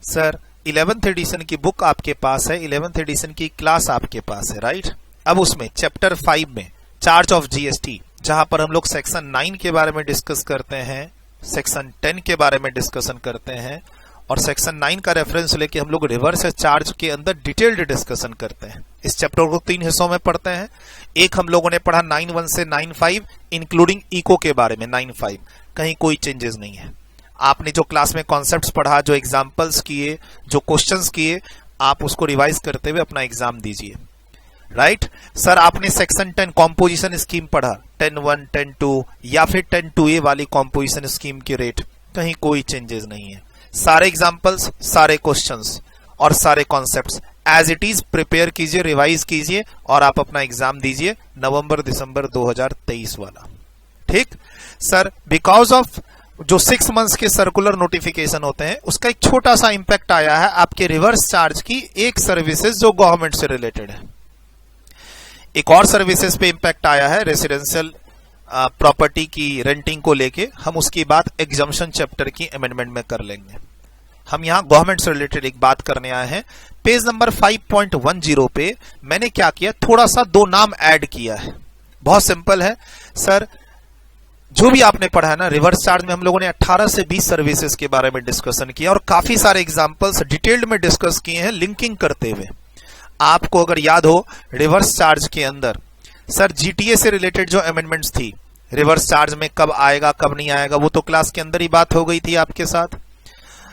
Sir 11th edition की book आपके पास है, 11th एडिशन की क्लास आपके पास है, राइट। अब उसमें चैप्टर 5 में चार्ज ऑफ जीएसटी, जहां पर हम लोग सेक्शन 9 के बारे में डिस्कस करते हैं, सेक्शन 10 के बारे में डिस्कशन करते हैं, और सेक्शन 9 का रेफरेंस लेके हम लोग रिवर्स चार्ज के अंदर डिटेल्ड डिस्कशन करते हैं। इस चैप्टर को 3 हिस्सों में पढ़ते हैं। एक हम लोगों ने पढ़ा 9.1 से 9.5 इंक्लूडिंग इको के बारे में, 9.5 कहीं कोई चेंजेस नहीं है। आपने जो क्लास में कॉन्सेप्ट्स पढ़ा, जो एग्जांपल्स किए, जो क्वेश्चंस किए, आप उसको रिवाइज करते हुए अपना एग्जाम दीजिए, राइट। सर आपने सेक्शन 10 कॉम्पोजिशन स्कीम पढ़ा, 10.1, 10.2 या फिर 10.2A वाली कॉम्पोजिशन स्कीम की रेट, कहीं कोई चेंजेस नहीं है। सारे एग्जांपल्स, सारे क्वेश्चंस और सारे concepts as it is prepare कीजिए, रिवाइज कीजिए और आप अपना एग्जाम दीजिए नवंबर-दिसंबर 2023 वाला, ठीक। सर बिकॉज ऑफ जो 6 मंथ्स के सर्कुलर नोटिफिकेशन होते हैं, उसका एक छोटा सा इंपैक्ट आया है आपके रिवर्स चार्ज की एक सर्विसेज जो गवर्नमेंट से रिलेटेड है। एक और सर्विसेज पे इंपैक्ट आया है रेसिडेंशियल प्रॉपर्टी की रेंटिंग को लेके, हम उसकी बात एग्जम्पशन चैप्टर की अमेंडमेंट में कर लेंगे। हम यहां गवर्नमेंट से रिलेटेड एक बात करने आए हैं। पेज नंबर 5.10 पे मैंने क्या किया, थोड़ा सा 2 नाम ऐड किया है। बहुत सिंपल है सर, जो भी आपने पढ़ा है ना रिवर्स चार्ज में, हम लोगों ने 18 से 20 सर्विसेज के बारे में डिस्कशन किया और काफी सारे एग्जांपल्स डिटेल्ड में डिस्कस किए हैं लिंकिंग करते हुए। आपको अगर याद हो रिवर्स चार्ज के अंदर सर जीटीए से रिलेटेड जो अमेंडमेंट्स थी, रिवर्स चार्ज में कब आएगा कब नहीं आएगा, वो तो क्लास के अंदर ही बात हो गई थी आपके साथ।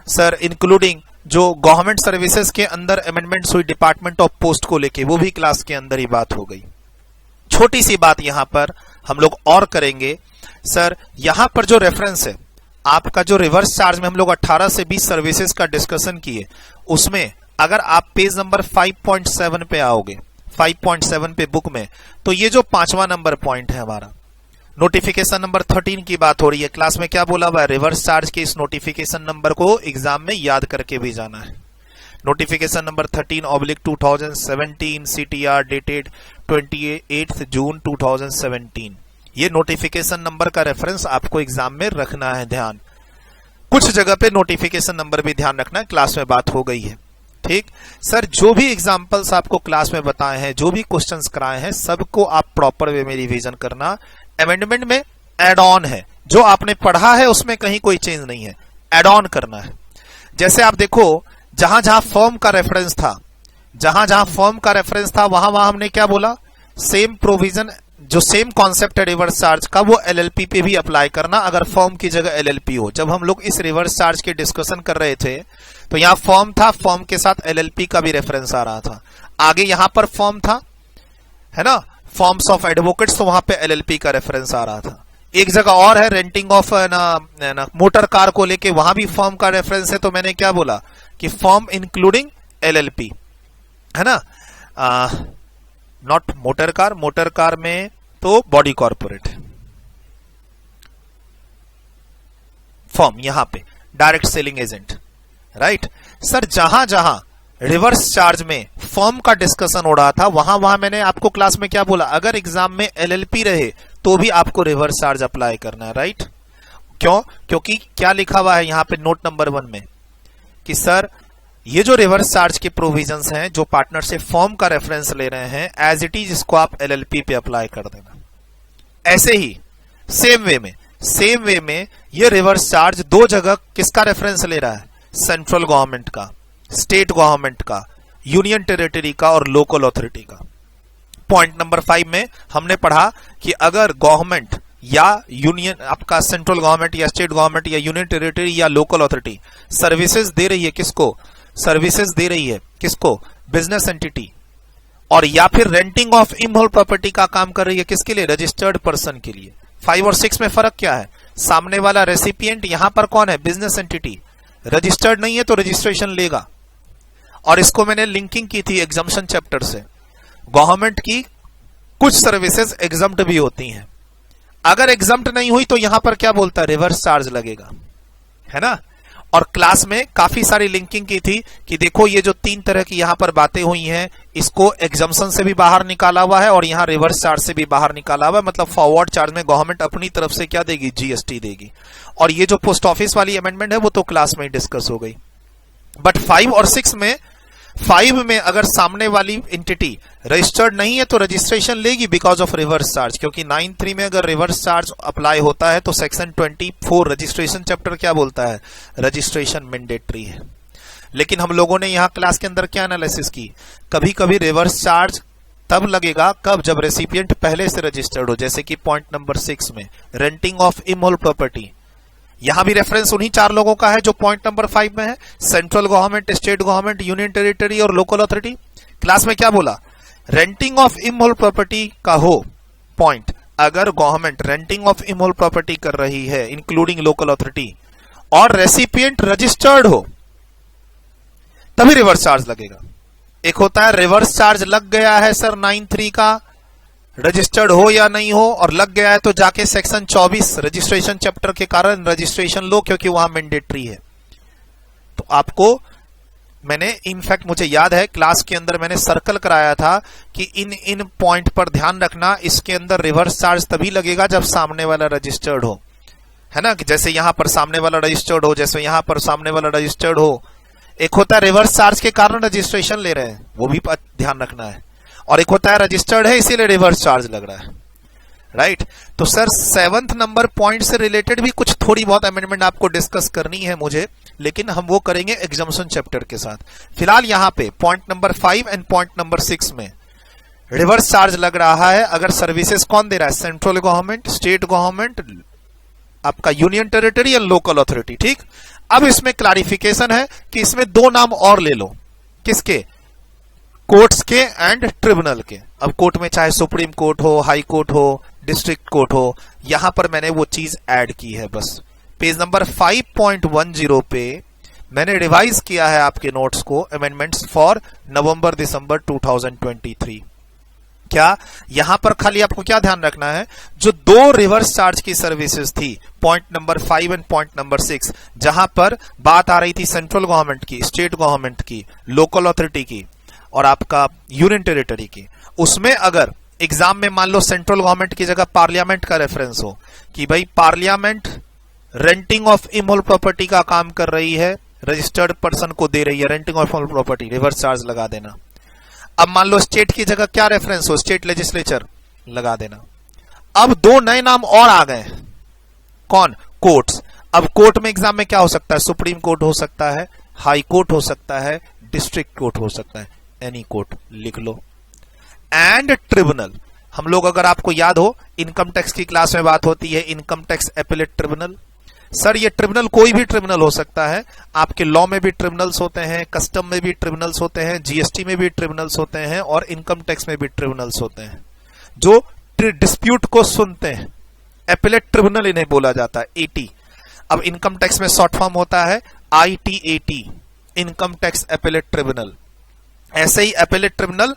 सर इंक्लूडिंग जो गवर्नमेंट सर्विसेज के अंदर अमेंडमेंट्स हुई डिपार्टमेंट ऑफ पोस्ट को लेके, वो भी क्लास के अंदर ही बात हो गई। छोटी सी बात यहां पर हम लोग और करेंगे। सर यहां पर जो रेफरेंस है आपका, जो रिवर्स चार्ज में हम लोग 18 से 20 सर्विसेज का डिस्कशन किए, उसमें अगर आप पेज नंबर 5.7 पे आओगे, 5.7 पे बुक में, तो ये जो 5वां नंबर पॉइंट है हमारा, नोटिफिकेशन नंबर 13 की बात हो रही है। क्लास में क्या बोला हुआ है, रिवर्स चार्ज के इस नोटिफिकेशन नंबर को एग्जाम में याद करके भी जाना है। नोटिफिकेशन नंबर 13/2017 CTR डेटेड 28 जून 2017। ये नोटिफिकेशन नंबर का रेफरेंस आपको एग्जाम में रखना है ध्यान। कुछ जगह पे नोटिफिकेशन नंबर भी ध्यान रखना है, क्लास में बात हो गई है, ठीक। सर जो भी एग्जांपल्स आपको क्लास में बताए हैं, जो भी क्वेश्चंस कराए हैं, सबको आप प्रॉपर वे में रिवीजन करना। अमेंडमेंट में एड ऑन है, जो आपने पढ़ा है उसमें कहीं कोई चेंज नहीं है, एड ऑन करना है। जैसे आप देखो जहां जहां फॉर्म का रेफरेंस था, जहां जहां फॉर्म का रेफरेंस था, वहां वहां हमने क्या बोला, सेम प्रोविजन, जो सेम कॉन्सेप्ट है रिवर्स चार्ज का, वो एलएलपी पे भी अप्लाई करना अगर फॉर्म की जगह एलएलपी हो। जब हम लोग इस रिवर्स चार्ज के डिस्कशन कर रहे थे तो यहां फॉर्म था, फॉर्म के साथ एलएलपी का भी रेफरेंस आ रहा था। आगे यहां पर फॉर्म था, है ना, फॉर्म्स ऑफ एडवोकेट्स, तो वहां पे एलएलपी का रेफरेंस आ रहा था। एक जगह और है रेंटिंग ऑफ ना मोटर कार को लेके, वहां भी फॉर्म का रेफरेंस है, तो मैंने क्या बोला कि फॉर्म इंक्लूडिंग एलएलपी, है ना, not motor car, motor car में तो बॉडी कॉर्पोरेट फॉर्म, यहां पे direct selling agent, right. Sir जहां जहां रिवर्स चार्ज में फॉर्म का डिस्कशन हो रहा था, वहां वहां मैंने आपको क्लास में क्या बोला, अगर एग्जाम में एलएलपी रहे तो भी आपको रिवर्स चार्ज अप्लाई करना है, राइट। क्यों, क्योंकि क्या लिखा हुआ है यहां पे नोट नंबर 1 में कि सर ये जो रिवर्स चार्ज के प्रोविजंस हैं, जो पार्टनर से फॉर्म का रेफरेंस ले रहे हैं, एज इट इज इसको आप एलएलपी पे अप्लाई कर देना। ऐसे ही सेम वे में ये रिवर्स चार्ज 2 जगह किसका रेफरेंस ले रहा है, सेंट्रल गवर्नमेंट का, स्टेट गवर्नमेंट का, यूनियन टेरिटरी का और लोकल अथॉरिटी का। पॉइंट नंबर 5 में हमने पढ़ा कि अगर गवर्नमेंट या यूनियन, आपका सेंट्रल गवर्नमेंट या स्टेट गवर्नमेंट या यूनियन टेरिटरी या लोकल अथॉरिटी सर्विसेज दे रही है, किसको सर्विसेज दे रही है, किसको, बिजनेस एंटिटी, और या फिर रेंटिंग ऑफ इमोल प्रॉपर्टी का काम कर रही है, किसके लिए, रजिस्टर्ड पर्सन के लिए। 5 और 6 में फर्क क्या है, सामने वाला रेसिपिएंट यहां पर कौन है, बिजनेस एंटिटी, रजिस्टर्ड नहीं है तो रजिस्ट्रेशन लेगा। और इसको मैंने लिंकिंग की थी एग्जम्पशन चैप्टर से। गवर्नमेंट की कुछ सर्विसेज एग्जम्प्ट भी होती हैं, अगर एग्जम्प्ट नहीं हुई तो यहां पर क्या बोलता है, रिवर्स चार्ज लगेगा, है ना। और क्लास में काफी सारी लिंकिंग की थी कि देखो ये जो 3 तरह की यहां पर बातें हुई हैं, इसको एग्जम्पशन से भी बाहर निकाला हुआ है और यहां रिवर्स चार्ज से भी बाहर निकाला हुआ है। मतलब फॉरवर्ड चार्ज में गवर्नमेंट अपनी तरफ से क्या देगी, जीएसटी देगी। और ये जो पोस्ट ऑफिस वाली अमेंडमेंट है वो तो क्लास में ही डिस्कस हो गई। बट 5 और 6 में 5 में अगर सामने वाली एंटिटी रजिस्टर्ड नहीं है तो रजिस्ट्रेशन लेगी बिकॉज ऑफ रिवर्स चार्ज, क्योंकि 9(3) में अगर रिवर्स चार्ज अप्लाई होता है तो सेक्शन 24 रजिस्ट्रेशन चैप्टर क्या बोलता है, रजिस्ट्रेशन मैंडेटरी है। लेकिन हम लोगों ने यहां क्लास के अंदर क्या एनालिसिस की, कभी कभी रिवर्स चार्ज तब लगेगा कब, जब रेसिपिएंट पहले से रजिस्टर्ड हो, जैसे कि पॉइंट नंबर 6 में रेंटिंग ऑफ इमोल प्रॉपर्टी। यहां भी रेफरेंस उन्हीं 4 लोगों का है जो पॉइंट नंबर 5 में है, central government, state government, union territory और लोकल अथॉरिटी। क्लास में क्या बोला, रेंटिंग ऑफ इमोल प्रॉपर्टी का हो पॉइंट, अगर government renting of immovable property कर रही है इंक्लूडिंग लोकल अथॉरिटी और रेसिपिएंट रजिस्टर्ड हो तभी रिवर्स चार्ज लगेगा। एक होता है रिवर्स चार्ज लग गया है सर 9(3) का, रजिस्टर्ड हो या नहीं हो, और लग गया है तो जाके सेक्शन 24 रजिस्ट्रेशन चैप्टर के कारण रजिस्ट्रेशन लो, क्योंकि वहां मैंडेटरी है। तो आपको मैंने इनफैक्ट मुझे याद है क्लास के अंदर मैंने सर्कल कराया था कि इन पॉइंट पर ध्यान रखना, इसके अंदर रिवर्स चार्ज तभी लगेगा जब सामने वाला रजिस्टर्ड हो, है ना, कि जैसे यहां पर सामने वाला रजिस्टर्ड हो, जैसे यहां पर सामने वाला रजिस्टर्ड हो। एक होता है रिवर्स चार्ज के कारण रजिस्ट्रेशन ले रहे हैं, वो भी ध्यान रखना है, और एक होता है रजिस्टर्ड है इसीलिए रिवर्स चार्ज लग रहा है, राइट। तो सर 7th नंबर पॉइंट से रिलेटेड भी कुछ थोड़ी बहुत अमेंडमेंट आपको डिस्कस करनी है मुझे, लेकिन हम वो करेंगे एग्जम्पशन चैप्टर के साथ। फिलहाल यहां पे point number 5 and point number 6 में रिवर्स चार्ज लग रहा है अगर सर्विसेज कौन दे रहा है, सेंट्रल गवर्नमेंट, स्टेट गवर्नमेंट, आपका यूनियन टेरिटरी या लोकल अथॉरिटी, ठीक। अब इसमें क्लैरिफिकेशन है कि इसमें 2 नाम और ले लो, किसके, कोर्ट्स के एंड ट्रिब्यूनल के। अब कोर्ट में चाहे सुप्रीम कोर्ट हो, हाई कोर्ट हो, डिस्ट्रिक्ट कोर्ट हो, यहां पर मैंने वो चीज ऐड की है। बस पेज नंबर 5.10 पे मैंने रिवाइज किया है आपके नोट्स को, अमेंडमेंट्स फॉर नवंबर दिसंबर 2023। क्या यहां पर खाली आपको क्या ध्यान रखना है, जो 2 रिवर्स चार्ज की सर्विसेज थी point number 5 and point number 6, जहां पर बात आ रही थी सेंट्रल गवर्नमेंट की, स्टेट गवर्नमेंट की, लोकल अथॉरिटी की और आपका यूनियन टेरिटरी की, उसमें अगर एग्जाम में मान लो सेंट्रल गवर्नमेंट की जगह पार्लियामेंट का रेफरेंस हो कि भाई parliament renting of immovable property का काम कर रही है, रजिस्टर्ड पर्सन को दे रही है renting of immovable property, reverse charge लगा देना। अब मान लो स्टेट की जगह क्या रेफरेंस हो, स्टेट लेजिस्लेचर, लगा देना। अब 2 नए नाम और आ गए, कौन, कोर्ट्स। अब कोर्ट में एग्जाम में क्या हो सकता है, सुप्रीम कोर्ट हो सकता है, हाई कोर्ट हो सकता है, डिस्ट्रिक्ट कोर्ट हो सकता है, एनी कोर्ट लिख लो। एंड ट्रिब्यूनल, हम लोग अगर आपको याद हो इनकम टैक्स की क्लास में बात होती है income tax appellate tribunal. Sir ये ट्रिब्यूनल कोई भी ट्रिब्यूनल हो सकता है, आपके लॉ में भी ट्रिब्यूनल्स होते हैं, कस्टम में भी ट्रिब्यूनल्स होते हैं, जीएसटी में भी ट्रिब्यूनल्स होते हैं और इनकम टैक्स में भी ट्रिब्यूनल्स होते हैं जो डिस्प्यूट को सुनते हैं। एपेलेट ट्रिब्यूनल इन्हें बोला जाता है, एटी। अब इनकम टैक्स में शॉर्ट फॉर्म होता है ITAT, income tax appellate tribunal. ऐसे ही एपेलेट ट्रिब्यूनल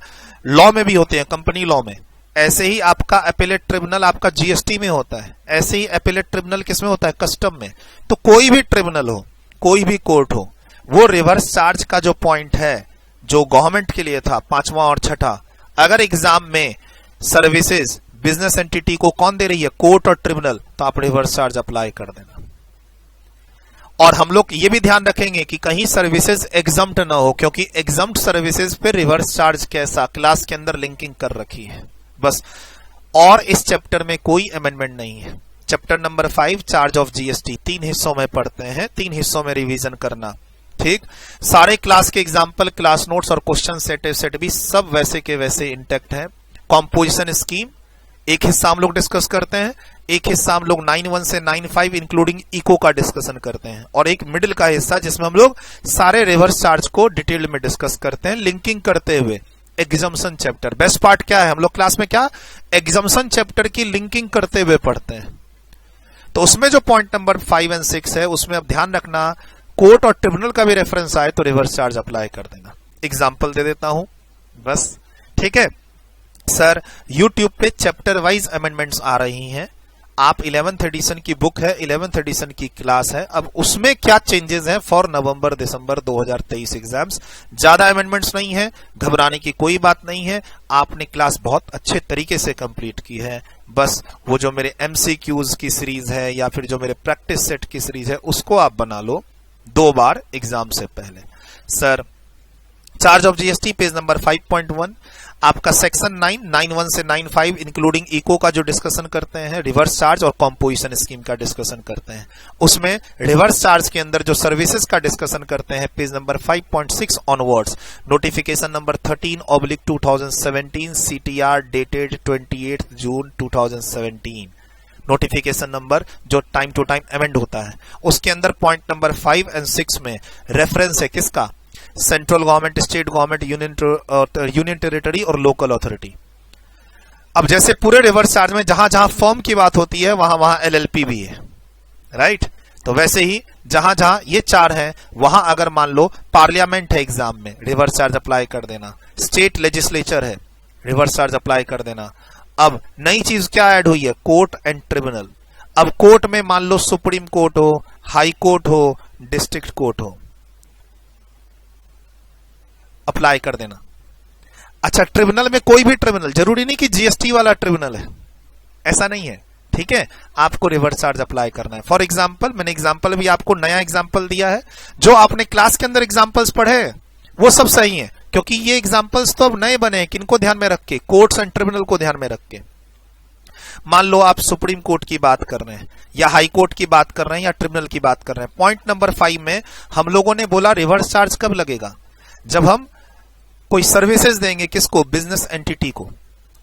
लॉ में भी होते हैं, कंपनी लॉ में। ऐसे ही आपका एपेलेट ट्रिब्यूनल आपका जीएसटी में होता है, ऐसे ही एपेलेट ट्रिब्यूनल किसमें होता है, कस्टम में। तो कोई भी ट्रिब्यूनल हो, कोई भी कोर्ट हो, वो रिवर्स चार्ज का जो पॉइंट है जो गवर्नमेंट के लिए था 5वां और 6ठा, अगर एग्जाम में सर्विसेज बिजनेस एंटिटी को कौन दे रही है, कोर्ट और ट्रिब्यूनल, तो आप रिवर्स चार्ज अप्लाई कर देना। और हम लोग ये भी ध्यान रखेंगे कि कहीं सर्विसेज एग्जम्प्ट ना हो, क्योंकि एग्जम्प्ट सर्विसेज पे रिवर्स चार्ज कैसा क्लास के अंदर लिंकिंग कर रखी है बस। और इस चैप्टर में कोई अमेंडमेंट नहीं है। Chapter number 5 charge of GST 3 हिस्सों में पढ़ते हैं, 3 हिस्सों में रिवीजन करना, ठीक। सारे क्लास के एग्जाम्पल, क्लास नोट्स और क्वेश्चन सेट भी सब वैसे के वैसे इंटैक्ट है। कॉम्पोजिशन स्कीम एक हिस्सा हम लोग डिस्कस करते हैं, एक हिस्सा हम लोग 9(1) से 9(5) इंक्लूडिंग इको का डिस्कशन करते हैं, और एक मिडिल का हिस्सा जिसमें हम लोग सारे रिवर्स चार्ज को डिटेल में डिस्कस करते हैं लिंकिंग करते हुए। एग्जम्पशन चैप्टर बेस्ट पार्ट क्या है, हम लोग क्लास में क्या एग्जम्पशन चैप्टर की लिंकिंग करते हुए पढ़ते हैं। तो उसमें जो पॉइंट नंबर 5 और 6 है उसमें अब ध्यान रखना, कोर्ट और ट्रिब्यूनल का भी रेफरेंस आए तो रिवर्स चार्ज अप्लाई कर देना। एग्जाम्पल दे देता हूं बस, ठीक है। सर यूट्यूब पे चैप्टर वाइज अमेंडमेंट्स आ रही हैं, आप 11th एडिशन की बुक है, 11th एडिशन की क्लास है, अब उसमें क्या चेंजेस हैं फॉर नवंबर दिसंबर 2023 एग्जाम्स। ज्यादा अमेंडमेंट्स नहीं है, घबराने की कोई बात नहीं है, आपने क्लास बहुत अच्छे तरीके से कंप्लीट की है। बस वो जो मेरे MCQs की सीरीज है या फिर जो मेरे प्रैक्टिस सेट की सीरीज है उसको आप बना लो 2 बार एग्जाम से पहले। Sir charge of GST page number 5.1 आपका सेक्शन 991 से 95 इंक्लूडिंग इको का जो डिस्कशन करते हैं, रिवर्स चार्ज और कॉम्पोजिशन स्कीम का डिस्कशन करते हैं। उसमें रिवर्स चार्ज के अंदर जो सर्विसेज का डिस्कशन करते हैं page number 5.6 onwards, notification number 13/2017 CTR dated 28 जून 2017, नोटिफिकेशन नंबर जो टाइम टू टाइम अमेंड होता है, उसके अंदर पॉइंट नंबर 5 और 6 में रेफरेंस है किसका? Central government, state government, union territory और लोकल अथॉरिटी। अब जैसे पूरे रिवर्स चार्ज में जहां जहां फर्म की बात होती है वहां वहां एलएलपी भी है, राइट? तो वैसे ही जहां जहां ये चार हैं वहां अगर मान लो पार्लियामेंट है एग्जाम में, रिवर्स चार्ज अप्लाई कर देना, स्टेट लेजिस्लेचर है, रिवर्स चार्ज अप्लाई कर देना। अब नई चीज क्या ऐड हुई है? Court and tribunal. अब कोर्ट में मान लो सुप्रीम कोर्ट हो, हाई कोर्ट हो, डिस्ट्रिक्ट कोर्ट हो, अप्लाई कर देना। अच्छा, ट्रिब्यूनल में कोई भी ट्रिब्यूनल, जरूरी नहीं कि जीएसटी वाला ट्रिब्यूनल है, ऐसा नहीं है, ठीक है? आपको रिवर्स चार्ज अप्लाई करना है। फॉर एग्जांपल, मैंने एग्जांपल भी आपको नया एग्जांपल दिया है, जो आपने क्लास के अंदर एग्जांपल्स पढ़े वो सब सही है, क्योंकि ये एग्जांपल्स तो अब नए बने हैं। किनको ध्यान में रख के? कोर्ट्स एंड ट्रिब्यूनल को ध्यान में रख के। मान लो आप सुप्रीम कोर्ट की बात कर रहे हैं या हाई कोर्ट की बात कर रहे हैं या ट्रिब्यूनल की बात कर रहे हैं। पॉइंट नंबर 5 में हम लोगों ने बोला रिवर्स चार्ज कब लगेगा? जब हम कोई सर्विसेज देंगे, किसको? बिजनेस एंटिटी को।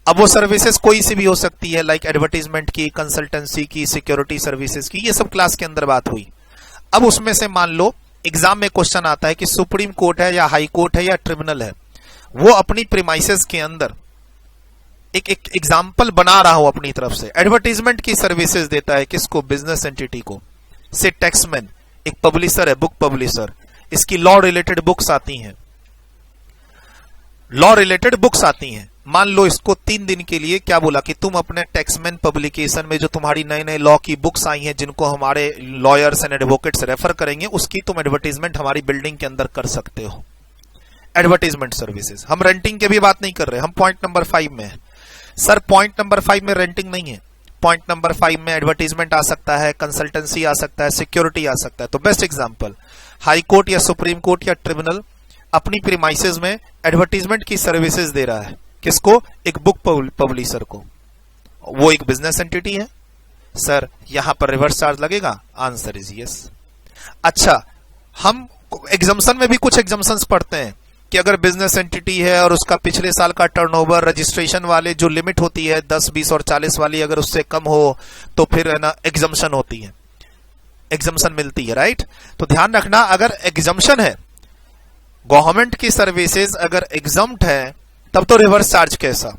अब वो सर्विसेज कोई सी भी हो सकती है, लाइक एडवर्टाइजमेंट की, कंसल्टेंसी की, सिक्योरिटी सर्विसेज की, ये सब क्लास के अंदर बात हुई। अब उसमें से मान लो एग्जाम में क्वेश्चन आता है कि सुप्रीम कोर्ट है या हाई कोर्ट है या ट्रिब्यूनल है, वो अपनी प्रीमाइसेस के अंदर एक एग्जाम्पल बना रहा हूं अपनी तरफ से, एडवर्टाइजमेंट की सर्विसेज देता है, किसको? बिजनेस एंटिटी को। से टैक्समैन एक पब्लिशर है, बुक पब्लिशर, इसकी लॉ रिलेटेड बुक्स आती हैं, लॉ रिलेटेड बुक्स आती हैं। मान लो इसको 3 दिन के लिए क्या बोला कि तुम अपने टैक्समैन पब्लिकेशन में जो तुम्हारी नए नए लॉ की बुक्स आई हैं, जिनको हमारे लॉयर्स एंड एडवोकेट्स रेफर करेंगे, उसकी तुम एडवर्टाइजमेंट हमारी बिल्डिंग के अंदर कर सकते हो। Advertisement services. हम रेंटिंग की भी बात नहीं कर रहे, हम पॉइंट नंबर 5 में है। सर पॉइंट नंबर 5 में रेंटिंग नहीं है, पॉइंट नंबर 5 में एडवर्टाइजमेंट आ सकता है, कंसल्टेंसी आ सकता है, सिक्योरिटी आ सकता है। तो बेस्ट एग्जांपल, हाई कोर्ट या सुप्रीम कोर्ट या ट्रिब्यूनल अपनी प्रीमाइसेस में एडवर्टाइजमेंट की सर्विसेज दे रहा है, किसको? एक बुक पब्लिशर को। वो एक बिजनेस एंटिटी है। सर यहां पर रिवर्स चार्ज लगेगा? Answer is yes. अच्छा, हम एग्जम्पशन में भी कुछ एग्जम्पशंस पढ़ते हैं कि अगर बिजनेस एंटिटी है और उसका पिछले साल का टर्नओवर, रजिस्ट्रेशन वाले जो लिमिट होती है 10, 20 और 40 वाली, अगर उससे कम हो तो फिर है ना एग्जम्पशन होती है, एग्जम्पशन मिलती है, राइट? तो ध्यान रखना, अगर एग्जम्पशन है, गवर्नमेंट की सर्विसेज अगर एग्जम्प्ट है, तब तो रिवर्स चार्ज कैसा?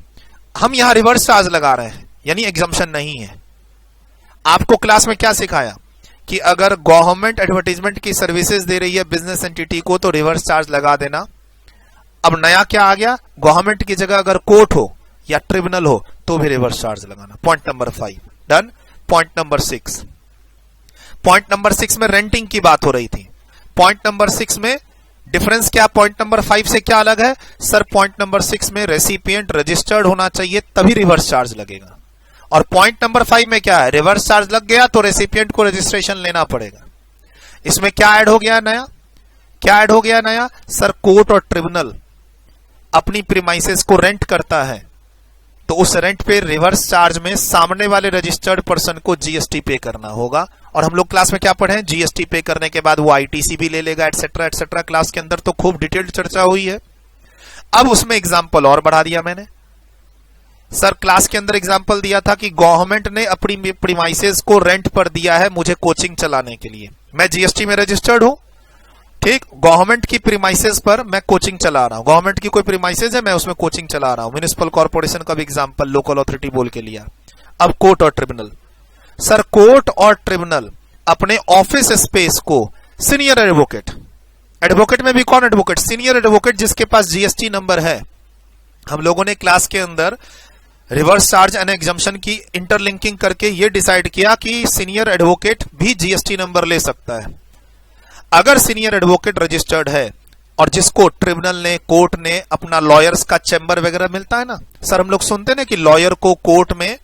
हम यहां रिवर्स चार्ज लगा रहे हैं, यानी एग्जम्पशन नहीं है। आपको क्लास में क्या सिखाया कि अगर गवर्नमेंट एडवर्टाइजमेंट की सर्विसेज दे रही है बिजनेस एंटिटी को तो रिवर्स चार्ज लगा देना। अब नया क्या आ गया? गवर्नमेंट की जगह अगर कोर्ट हो या ट्रिब्यूनल हो तो भी रिवर्स चार्ज लगाना। Point number 5 done. Point number 6, point number 6 में रेंटिंग की बात हो रही थी। पॉइंट नंबर 6 में डिफरेंस क्या? पॉइंट नंबर 5 से क्या अलग है? सर पॉइंट नंबर 6 में रेसिपिएंट रजिस्टर्ड होना चाहिए तभी रिवर्स चार्ज लगेगा, और पॉइंट नंबर 5 में क्या है? रिवर्स चार्ज लग गया तो रेसिपिएंट को रजिस्ट्रेशन लेना पड़ेगा। इसमें क्या ऐड हो गया नया? क्या ऐड हो गया नया? सर कोर्ट और ट्रिब्यूनल अपनी प्रीमाइसेस को रेंट करता है, तो उस रेंट पे रिवर्स चार्ज में सामने वाले रजिस्टर्ड पर्सन को जीएसटी पे करना होगा। और हम लोग क्लास में क्या पढ़े हैं? जीएसटी पे करने के बाद वो आईटीसी भी ले लेगा, एटसेट्रा एटसेट्रा। क्लास के अंदर तो खूब डिटेल्ड चर्चा हुई है। अब उसमें एग्जाम्पल और बढ़ा दिया मैंने। सर क्लास के अंदर एग्जाम्पल दिया था कि गवर्नमेंट ने अपनी प्रीमाइसेस को रेंट पर दिया है मुझे कोचिंग चलाने के लिए, मैं जीएसटी में रजिस्टर्ड हूं, ठीक? गवर्नमेंट की प्रीमाइसेस पर मैं कोचिंग चला रहा हूं, गवर्नमेंट की कोई प्रीमाइसेस है, मैं उसमें कोचिंग चला रहा हूं। म्युनिसिपल कॉर्पोरेशन का भी एग्जाम्पल लोकल अथॉरिटी बोल के लिया। अब कोर्ट और ट्रिब्यूनल। सर कोर्ट और ट्रिब्यूनल अपने ऑफिस स्पेस को सीनियर एडवोकेट, एडवोकेट में भी कौन एडवोकेट? सीनियर एडवोकेट जिसके पास जीएसटी नंबर है। हम लोगों ने क्लास के अंदर रिवर्स चार्ज एंड एग्जम्पशन की इंटरलिंकिंग करके यह डिसाइड किया कि सीनियर एडवोकेट भी जीएसटी नंबर ले सकता है। अगर सीनियर एडवोकेट रजिस्टर्ड है और जिसको ट्रिब्यूनल ने, कोर्ट ने अपना लॉयर्स का चैम्बर वगैरह मिलता है ना, सर हम लोग सुनते ना कि लॉयर को कोर्ट में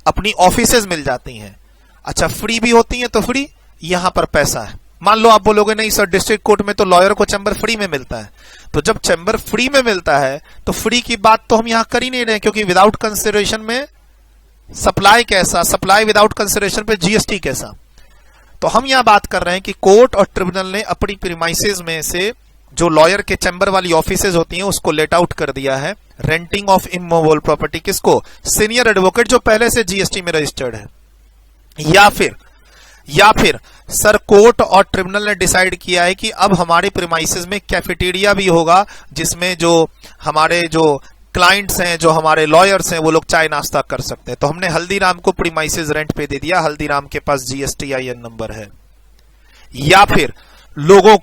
अपनी ऑफिसेज मिल जाती हैं। अच्छा फ्री भी होती हैं तो फ्री, यहां पर पैसा है, मान लो आप बोलोगे नहीं सर डिस्ट्रिक्ट कोर्ट में तो लॉयर को चैम्बर फ्री में मिलता है, तो जब चैम्बर फ्री में मिलता है तो फ्री की बात तो हम यहां कर ही नहीं रहे, क्योंकि विदाउट कंसिडरेशन में सप्लाई कैसा, सप्लाई विदाउट कंसिडरेशन पे जीएसटी कैसा। तो हम यहां बात कर रहे हैं कि कोर्ट और ट्रिब्यूनल ने अपनी प्रीमाइसेस में से जो लॉयर के चैम्बर वाली ऑफिसेज होती हैं उसको लेट आउट कर दिया है रेंटिंग ऑफ इमूवेबल प्रॉपर्टी। किसको? सीनियर एडवोकेट जो पहले से जीएसटी में रजिस्टर्ड है। या फिर सर कोर्ट और ट्रिब्यूनल ने डिसाइड किया है कि अब हमारे प्रीमाइसेस में कैफेटेरिया भी होगा, जिसमें जो हमारे जो क्लाइंट्स हैं, जो हमारे लॉयर्स हैं, वो लोग चाय नाश्ता कर सकते हैं। तो हमने हल्दीराम को प्रीमाइसेस रेंट पे दे दिया, हल्दीराम के पास GSTIN नंबर है। या फिर लोगों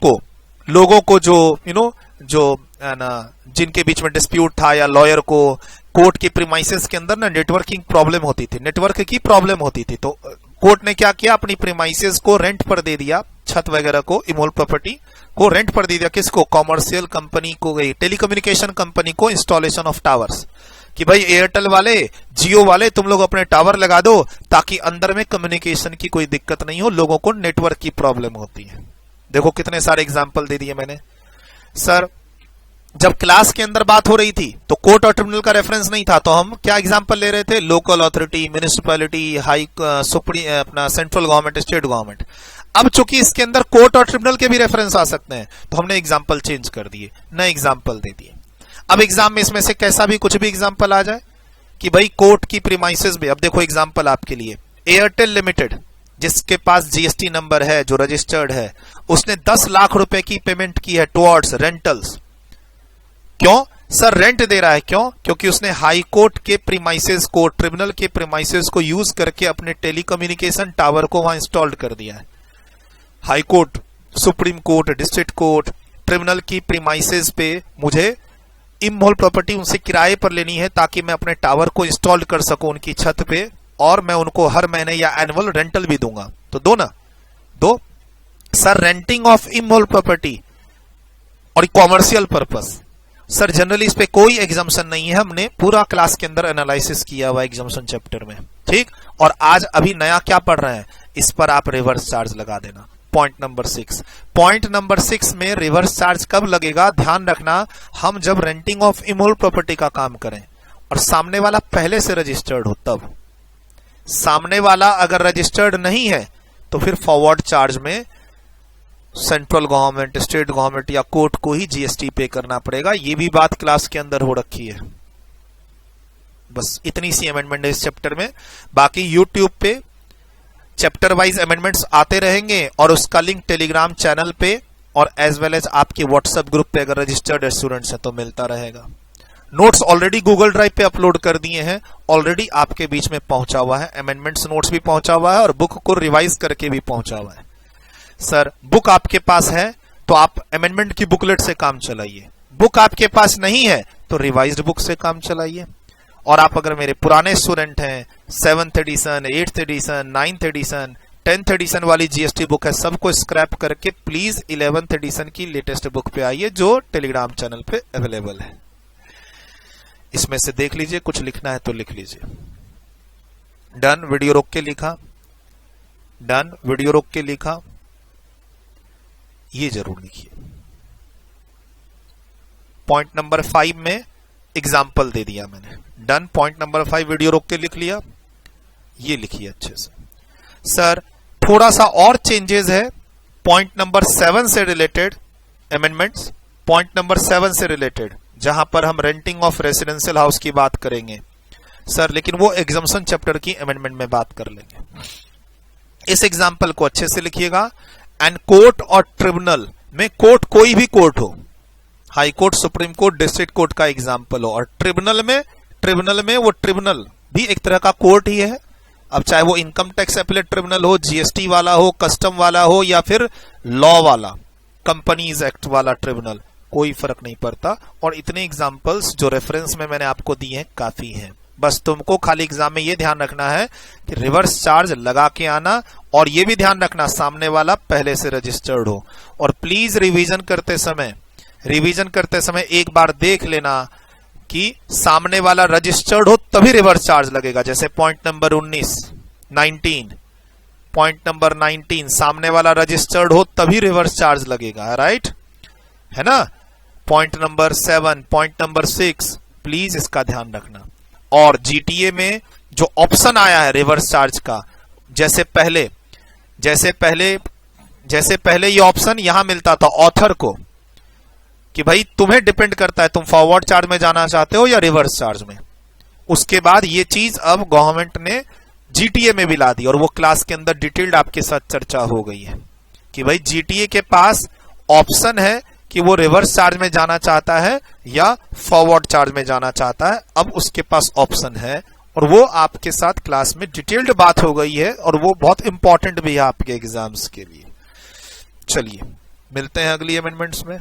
को जो जो ना जिनके बीच में डिस्प्यूट था या लॉयर को कोर्ट के प्रीमाइसेस के अंदर ना नेटवर्क की प्रॉब्लम होती थी, तो कोर्ट ने क्या किया, अपनी प्रीमाइसेस को रेंट पर दे दिया, छत वगैरह को, इमोल प्रॉपर्टी को रेंट पर दे दिया। किसको? कॉमर्शियल कंपनी को, टेलीकम्युनिकेशन कंपनी को, इंस्टॉलेशन ऑफ टावर्स, कि भाई एयरटेल वाले, जियो वाले तुम लोग अपने टावर लगा दो ताकि अंदर में कम्युनिकेशन की कोई दिक्कत नहीं हो, लोगों को नेटवर्क की प्रॉब्लम होती है। देखो कितने सारे एग्जाम्पल दे दिए मैंने। सर जब क्लास के अंदर बात हो रही थी तो कोर्ट और ट्रिब्यूनल का रेफरेंस नहीं था, तो हम क्या एग्जांपल ले रहे थे? लोकल अथॉरिटी, म्युनिसिपैलिटी, अपना सेंट्रल गवर्नमेंट, स्टेट गवर्नमेंट। अब चूंकि इसके अंदर कोर्ट और ट्रिब्यूनल के भी रेफरेंस आ सकते हैं तो हमने एग्जांपल चेंज कर दिए, नए एग्जांपल दे दिए। अब एग्जाम में इसमें से कैसा भी कुछ भी एग्जांपल आ जाए कि भाई कोर्ट की प्रीमाइसेस में, अब देखो एग्जांपल आपके लिए, एयरटेल लिमिटेड जिसके पास GST नंबर है, जो रजिस्टर्ड है, उसने 10 लाख रुपए की पेमेंट की है टुवर्ड्स रेंटल्स। क्यों? सर रेंट दे रहा है, क्यों? क्योंकि उसने हाई कोर्ट के प्रीमाइसेस को, ट्रिब्यूनल के प्रीमाइसेस को यूज करके अपने टेलीकम्युनिकेशन टावर को वहां इंस्टॉल्ड कर दिया है। High court, supreme court, district court, tribunal की प्रीमाइसेस पे मुझे इमोल प्रॉपर्टी उनसे किराए पर लेनी है ताकि मैं अपने टावर को इंस्टॉल कर सकूं उनकी छत पे, और मैं उनको हर महीने या एनुअल रेंटल भी दूंगा। तो दो sir renting of immovable property और कॉमर्शियल पर्पस, सर जनरली इस पे कोई एग्जाम्पशन नहीं है, हमने पूरा क्लास के अंदर एनालिसिस किया हुआ एग्जाम्पशन चैप्टर में, ठीक। और आज अभी नया क्या पढ़ रहे हैं, इस पर आप रिवर्स चार्ज लगा देना। पॉइंट नंबर 6 में रिवर्स चार्ज कब लगेगा, ध्यान रखना, हम जब रेंटिंग ऑफ इमोल प्रॉपर्टी का काम करें और सामने वाला पहले से रजिस्टर्ड हो तब। सामने वाला अगर रजिस्टर्ड नहीं है तो फिर फॉरवर्ड चार्ज में सेंट्रल गवर्नमेंट, स्टेट गवर्नमेंट या कोर्ट को ही GST पे करना पड़ेगा। ये भी बात क्लास के अंदर हो रखी है। बस इतनी सी अमेंडमेंट है इस चैप्टर में। बाकी YouTube पे चैप्टर वाइज अमेंडमेंट्स आते रहेंगे और उसका लिंक टेलीग्राम चैनल पे और एज वेल एज आपके व्हाट्सएप ग्रुप पे अगर रजिस्टर्ड स्टूडेंट्स हैं तो मिलता रहेगा। नोट्स ऑलरेडी गूगल ड्राइव पे अपलोड कर दिए हैं, ऑलरेडी आपके बीच में पहुंचा हुआ है, अमेंडमेंट्स नोट्स भी पहुंचा हुआ है और बुक को रिवाइज करके भी पहुंचा हुआ है। सर बुक आपके पास है तो आप अमेंडमेंट की बुकलेट से काम चलाइए, बुक आपके पास नहीं है तो रिवाइज्ड बुक से काम चलाइए। और आप अगर मेरे पुराने स्टूडेंट हैं, 7th edition, 8th edition, 9th edition, 10th edition वाली GST बुक है, सबको स्क्रैप करके प्लीज 11th एडिशन की लेटेस्ट बुक पे आइए जो टेलीग्राम चैनल पे अवेलेबल है। इसमें से देख लीजिए, कुछ लिखना है तो लिख लीजिए। डन, वीडियो रोक के लिखा, डन, वीडियो रोक के लिखा, ये जरूर लिखिए। पॉइंट नंबर 5 में एग्जाम्पल दे दिया मैंने, डन। पॉइंट नंबर 5 वीडियो रोक के लिख लिया, ये लिखिए अच्छे से। सर थोड़ा सा और चेंजेस है पॉइंट नंबर 7 से रिलेटेड अमेंडमेंट्स, पॉइंट नंबर 7 से रिलेटेड, जहां पर हम रेंटिंग ऑफ रेसिडेंशियल हाउस की बात करेंगे सर, लेकिन वो एग्जाम्पशन चैप्टर की अमेंडमेंट में बात कर लेंगे। इस एग्जाम्पल को अच्छे से लिखिएगा। एंड कोर्ट और ट्रिब्यूनल में, कोर्ट कोई भी कोर्ट हो, high court, supreme court, district court का एग्जाम्पल हो, और ट्रिब्यूनल में वो ट्रिब्यूनल भी एक तरह का कोर्ट ही है। अब चाहे वो इनकम टैक्स एपेलेट ट्रिब्यूनल हो, GST वाला हो, कस्टम वाला हो, या फिर लॉ वाला, कंपनीज एक्ट वाला ट्रिब्यूनल, कोई फर्क नहीं पड़ता। और इतने एग्जाम्पल्स जो रेफरेंस में मैंने आपको दिए हैं काफी हैं। बस तुमको खाली एग्जाम में ये ध्यान रखना है कि रिवर्स चार्ज लगा के आना, और ये भी ध्यान रखना सामने वाला पहले से रजिस्टर्ड हो। और प्लीज रिवीजन करते समय एक बार देख लेना कि सामने वाला रजिस्टर्ड हो तभी रिवर्स चार्ज लगेगा। जैसे पॉइंट नंबर 19, पॉइंट नंबर 19, सामने वाला रजिस्टर्ड हो तभी रिवर्स चार्ज लगेगा, राइट, है ना। Point number 7, point number 6, please इसका ध्यान रखना। और जीटीए में जो ऑप्शन आया है रिवर्स चार्ज का, जैसे पहले ये ऑप्शन यहां मिलता था ऑथर को कि भाई तुम्हें डिपेंड करता है तुम फॉरवर्ड चार्ज में जाना चाहते हो या रिवर्स चार्ज में। उसके बाद ये चीज अब गवर्नमेंट ने जीटीए में भी ला दी और वो क्लास के अंदर डिटेल्ड आपके साथ चर्चा हो गई है कि भाई जीटीए के पास ऑप्शन है कि वो रिवर्स चार्ज में जाना चाहता है या फॉरवर्ड चार्ज में जाना चाहता है। अब उसके पास ऑप्शन है और वो आपके साथ क्लास में डिटेल्ड बात हो गई है और वो बहुत इंपॉर्टेंट भी है आपके एग्जाम्स के लिए। चलिए मिलते हैं अगली अमेंडमेंट्स में।